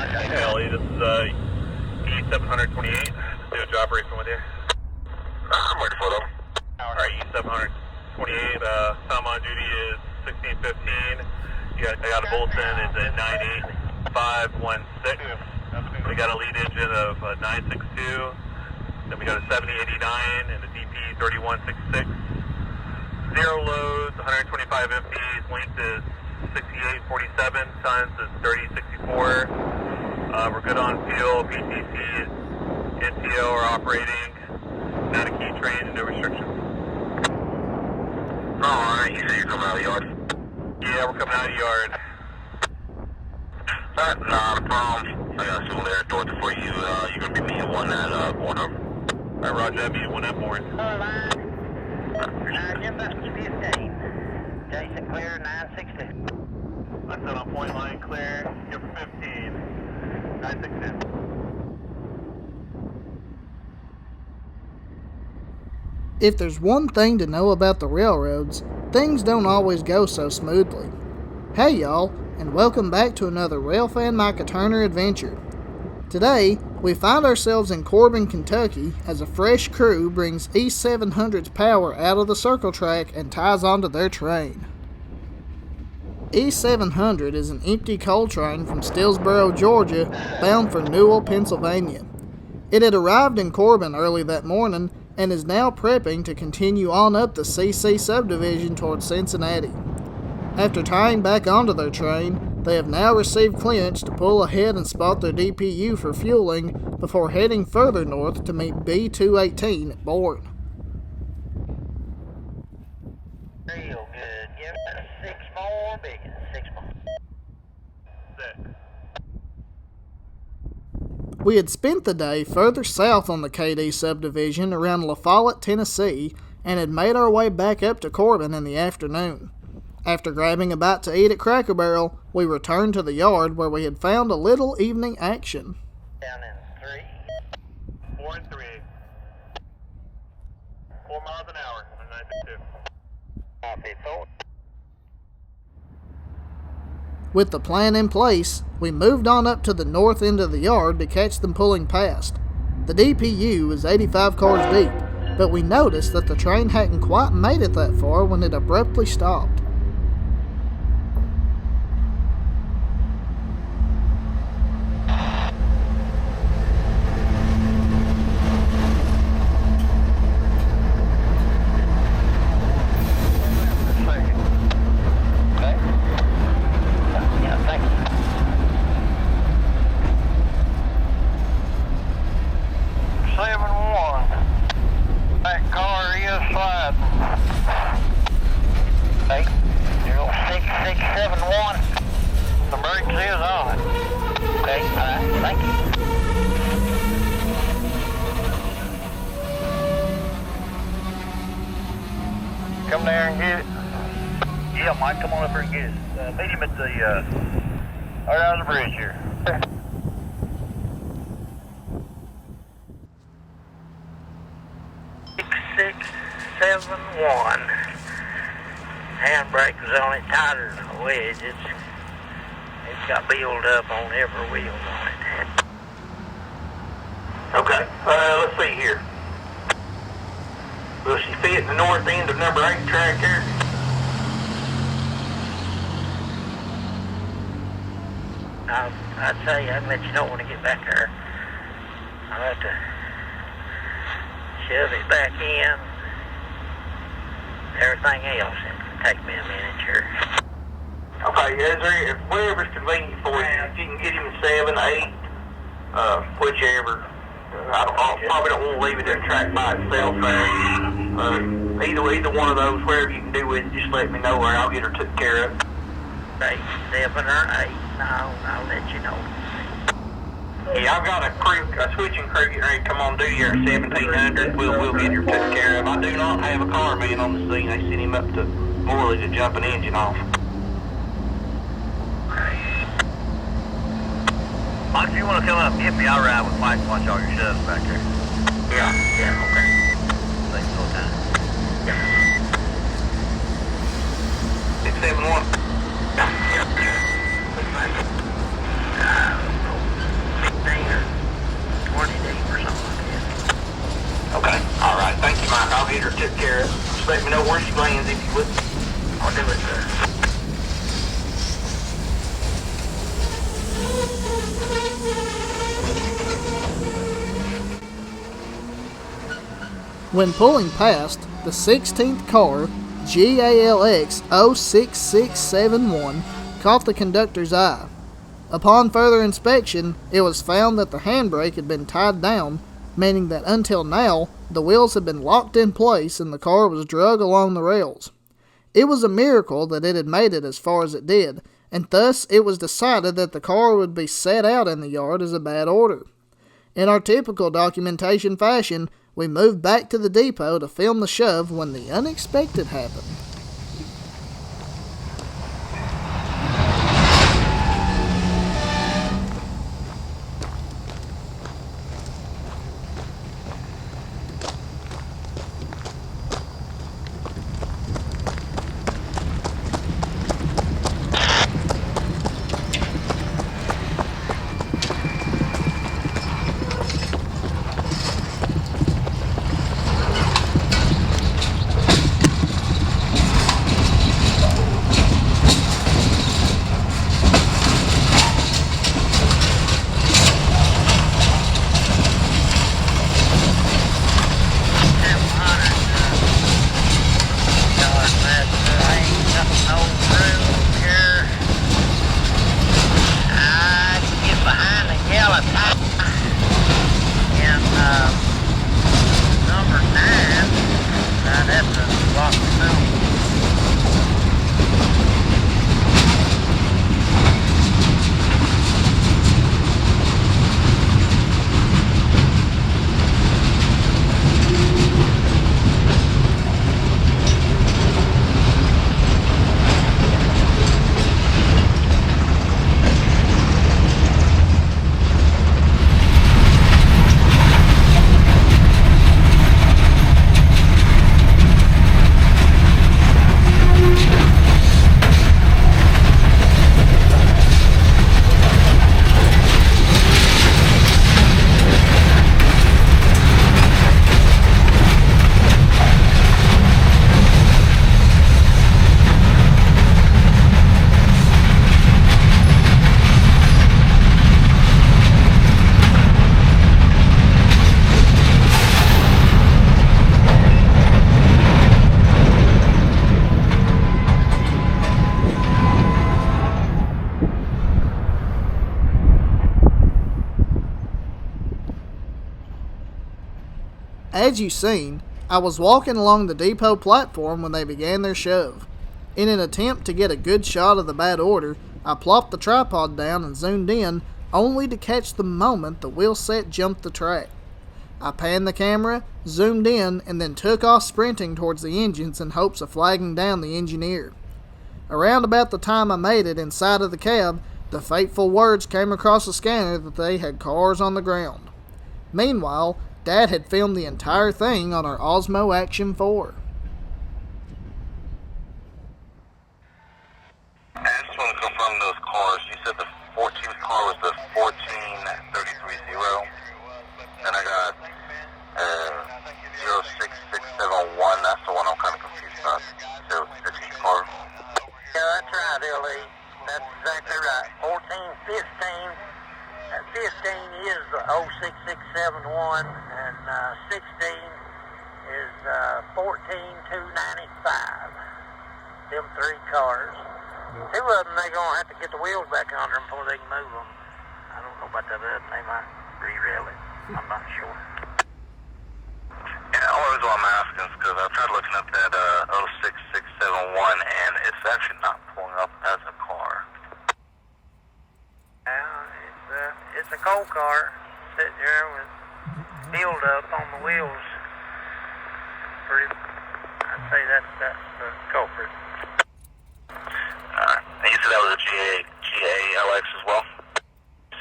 Hey, Ellie, this is E728. Do a job briefing with you. I'm ready for them. Alright, E728, time on duty is 1615. I got a Bolton, it's at 98516. We got a lead engine of 962. Then we got a 7089 and a DP 3166. Zero loads, 125 empties, length is 6847, tons is 3064. We're good on fuel, PTC, NTO are operating, not a key train, no restrictions. Alright, you say you're coming out of the yard? Yeah, we're coming out of the yard. Not a problem. I got someone there at Dorothy for you. You're going to be meeting one at Born Harbor. Alright, roger that, meeting one at Bourne. Jim Buttons 15. Jason clear 960. I said on point line clear, give for 15, 962. If there's one thing to know about the railroads, things don't always go so smoothly. Hey y'all, and welcome back to another Railfan Micah Turner adventure. Today, we find ourselves in Corbin, Kentucky as a fresh crew brings E700's power out of the circle track and ties onto their train. E700 is an empty coal train from Stillsboro, Georgia, bound for Newell, Pennsylvania. It had arrived in Corbin early that morning and is now prepping to continue on up the CC subdivision towards Cincinnati. After tying back onto their train, they have now received clearance to pull ahead and spot their DPU for fueling before heading further north to meet B218 at Bourne. Real good. Give us 6 more, big 6 more. 6. We had spent the day further south on the KD subdivision around La Follette, Tennessee, and had made our way back up to Corbin in the afternoon. After grabbing a bite to eat at Cracker Barrel, we returned to the yard where we had found a little evening action. Down in 3. 4 and 3. 4 miles an hour on 962. Copy, 4. With the plan in place, we moved on up to the north end of the yard to catch them pulling past. The DPU was 85 cars deep, but we noticed that the train hadn't quite made it that far when it abruptly stopped. Come there and get it. Yeah, Mike, come on up here and get it. Meet him at the, right out of the bridge here. 6671. Handbrake was on it tighter than a wedge. It's got build up on every wheel on it. Okay, let's see here. Will she fit in the north end of number 8 track here? I'd say I'd let you know when I get back there. I'll have to shove it back in. Everything else, it'll take me a minute here. Okay, is there, if whatever's convenient for you, if you can get him 7, 8, whichever. I probably don't want to leave it in track by itself there. Either one of those, wherever you can do it, just let me know or I'll get her took care of. 8, 7, or 8. I'll let you know. Yeah, I've got a switching crew getting ready to come on duty here at 1700. We'll get her took care of. I do not have a car man on the scene. They sent him up to Morley to jump an engine off. Mike, if you want to come up and get me, I'll ride with Mike and watch all your shoves back there. Yeah, okay. Thanks for the time. 671. Yeah. took care of. Just let me know where she lands if you would. I'll do it, sir. When pulling past, the 16th car, GALX 06671, caught the conductor's eye. Upon further inspection, it was found that the handbrake had been tied down, meaning that until now, the wheels had been locked in place and the car was dragged along the rails. It was a miracle that it had made it as far as it did, and thus it was decided that the car would be set out in the yard as a bad order. In our typical documentation fashion, we moved back to the depot to film the shove when the unexpected happened. As you've seen, I was walking along the depot platform when they began their shove. In an attempt to get a good shot of the bad order, I plopped the tripod down and zoomed in, only to catch the moment the wheel set jumped the track. I panned the camera, zoomed in, and then took off sprinting towards the engines in hopes of flagging down the engineer. Around about the time I made it inside of the cab, the fateful words came across the scanner that they had cars on the ground. Meanwhile, Dad had filmed the entire thing on our Osmo Action 4. I just want to confirm those cars. You said the 14th car was the 14330, and I got 06671. That's the one I'm kind of confused about. So 15th car. Yeah, that's right, L.A. That's exactly right. 1415. 15 is 06671, and 16 is 14295. Them three cars. Two of them, they're going to have to get the wheels back under them before they can move them. I don't know about that other, they might re-rail it. I'm not sure. Yeah, only reason why I'm asking is because I've tried looking up that 06671, and it's actually not pulling up as a car. It's a coal car sitting there with build up on the wheels. I'd say that's the culprit. Alright, and you said that was a GALX as well?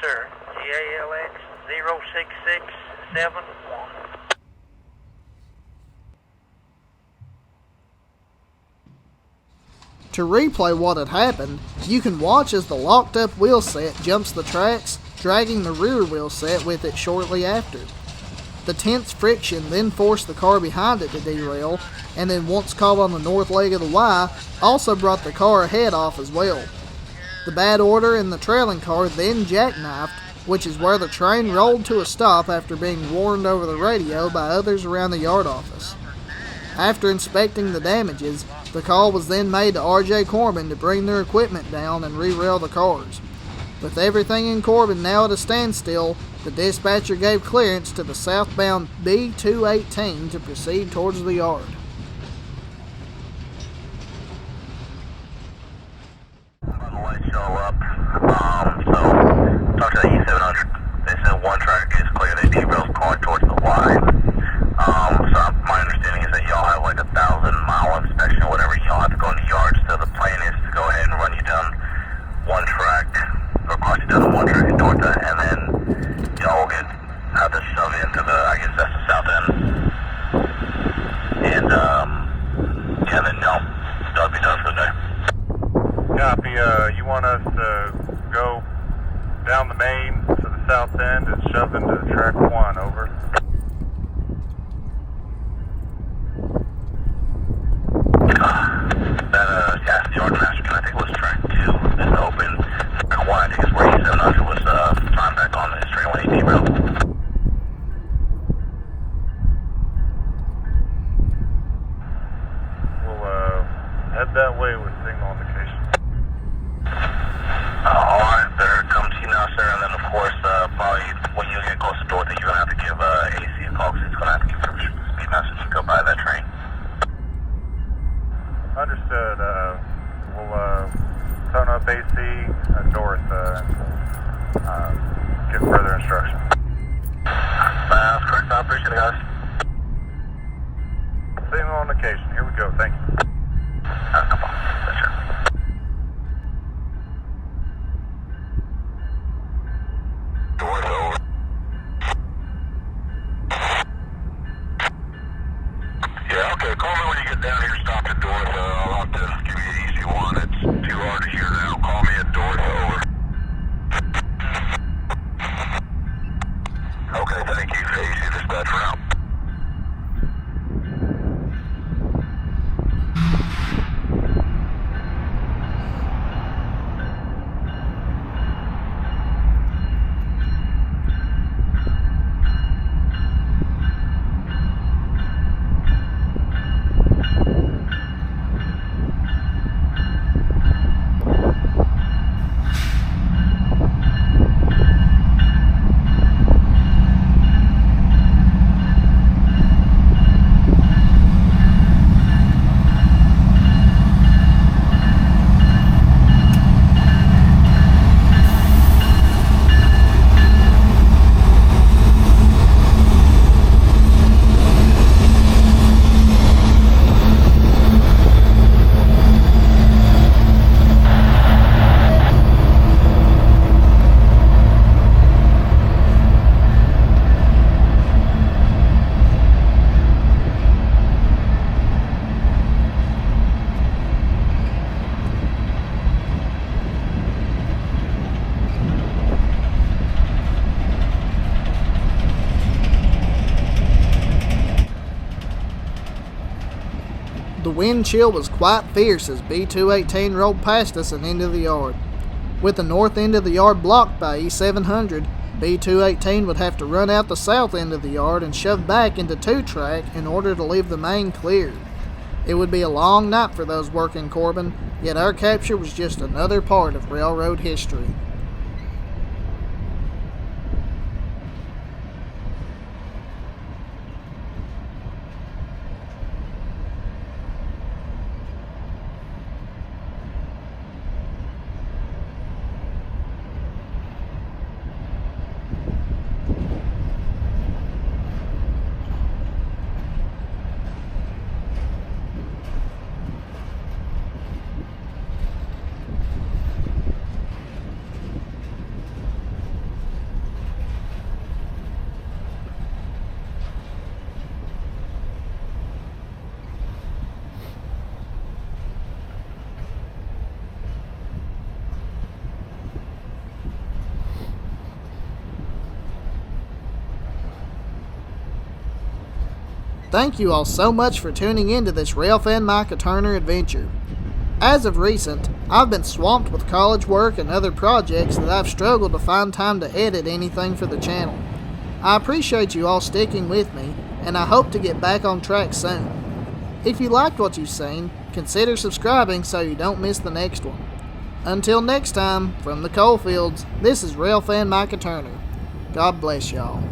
Sir, GALX 06671. To replay what had happened, you can watch as the locked up wheel set jumps the tracks, dragging the rear wheel set with it shortly after. The tense friction then forced the car behind it to derail, and then once caught on the north leg of the Y, also brought the car ahead off as well. The bad order in the trailing car then jackknifed, which is where the train rolled to a stop after being warned over the radio by others around the yard office. After inspecting the damages, the call was then made to R.J. Corbin to bring their equipment down and re-rail the cars. With everything in Corbin now at a standstill, the dispatcher gave clearance to the southbound B218 to proceed towards the yard. The lights show up, so talk to the E700. They said one track is clear, they derailed going towards the Y. So my understanding is that y'all have like 1,000-mile inspection or whatever, y'all have to go in the yard, so the plan is to go ahead and run you down one track, or cross you down one track towards that, and then y'all will have to shove into the, I guess that's the south end. And, yeah, then that'll be done for the day. Copy, you want us to go down the main to the south end and shove into track 1, over. Yeah, the yard master, I think it was track 2 is open. Track 1, I think is where E700 was, trying back on the train when he derailed. We'll, head that way with signal indication. Alright, there comes you now, sir, and then of course, probably when you get close to Dorothy, you're gonna have to give, AC a call, because it's gonna have to give a speed message to go by that train. Understood. We'll tone up AC and North get further instruction. That's correct. I appreciate it, guys. Signal on occasion. Here we go. Thank you. No problem. Yes, sir. Doors over. Yeah, okay. Call me when you get down here. Stop at Dorothy. I'll have to give you an easy one. It's too hard to hear now. Call me at Dorothy. Over. Okay, thank you. AC dispatch route. The wind chill was quite fierce as B218 rolled past us and into the yard. With the north end of the yard blocked by E700, B218 would have to run out the south end of the yard and shove back into 2-track in order to leave the main cleared. It would be a long night for those working Corbin, yet our capture was just another part of railroad history. thank you all so much for tuning in to this Railfan Micah Turner adventure. As of recent, I've been swamped with college work and other projects that I've struggled to find time to edit anything for the channel. I appreciate you all sticking with me, and I hope to get back on track soon. If you liked what you've seen, consider subscribing so you don't miss the next one. Until next time, from the coalfields, this is Railfan Micah Turner. God bless y'all.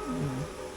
Mm-hmm.